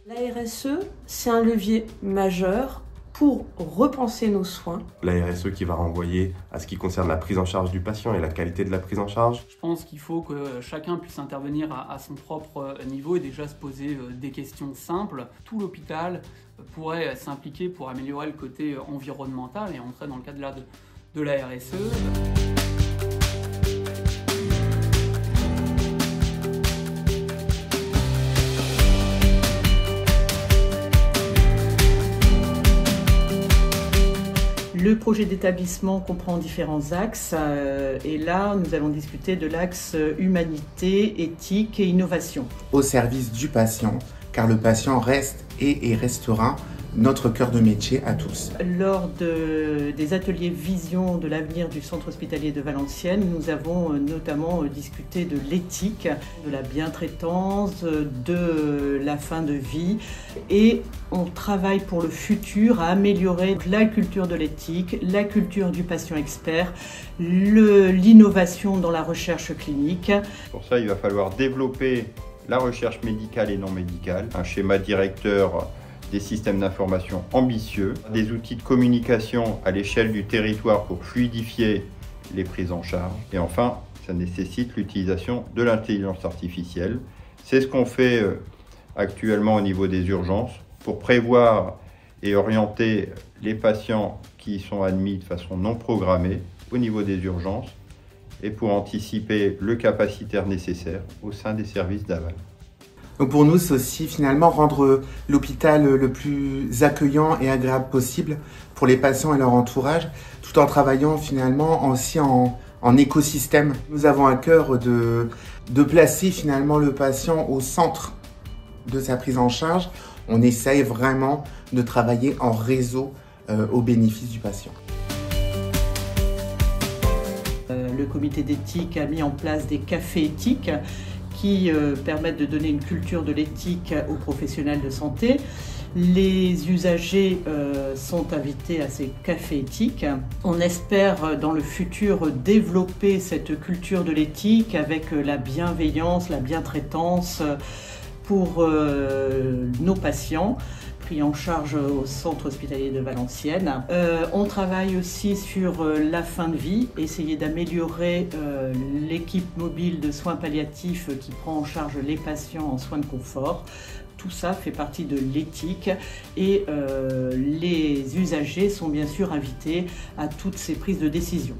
La RSE, c'est un levier majeur pour repenser nos soins. La RSE qui va renvoyer à ce qui concerne la prise en charge du patient et la qualité de la prise en charge. Je pense qu'il faut que chacun puisse intervenir à son propre niveau et déjà se poser des questions simples. Tout l'hôpital pourrait s'impliquer pour améliorer le côté environnemental et entrer dans le cadre de la RSE. Le projet d'établissement comprend différents axes et là, nous allons discuter de l'axe humanité, éthique et innovation. Au service du patient, car le patient reste et restera notre cœur de métier à tous. Lors des ateliers Vision de l'avenir du centre hospitalier de Valenciennes, nous avons notamment discuté de l'éthique, de la bientraitance, de la fin de vie et on travaille pour le futur à améliorer la culture de l'éthique, la culture du patient expert, l'innovation dans la recherche clinique. Pour ça, il va falloir développer la recherche médicale et non médicale, un schéma directeur des systèmes d'information ambitieux, des outils de communication à l'échelle du territoire pour fluidifier les prises en charge. Et enfin, ça nécessite l'utilisation de l'intelligence artificielle. C'est ce qu'on fait actuellement au niveau des urgences pour prévoir et orienter les patients qui sont admis de façon non programmée au niveau des urgences et pour anticiper le capacitaire nécessaire au sein des services d'aval. Donc pour nous, c'est aussi finalement rendre l'hôpital le plus accueillant et agréable possible pour les patients et leur entourage, tout en travaillant finalement aussi en écosystème. Nous avons à cœur de placer finalement le patient au centre de sa prise en charge. On essaye vraiment de travailler en réseau au bénéfice du patient. Le comité d'éthique a mis en place des cafés éthiques qui permettent de donner une culture de l'éthique aux professionnels de santé. Les usagers sont invités à ces cafés éthiques. On espère dans le futur développer cette culture de l'éthique avec la bienveillance, la bientraitance pour nos patients pris en charge au centre hospitalier de Valenciennes. On travaille aussi sur la fin de vie, essayer d'améliorer l'équipe mobile de soins palliatifs qui prend en charge les patients en soins de confort. Tout ça fait partie de l'éthique et les usagers sont bien sûr invités à toutes ces prises de décision.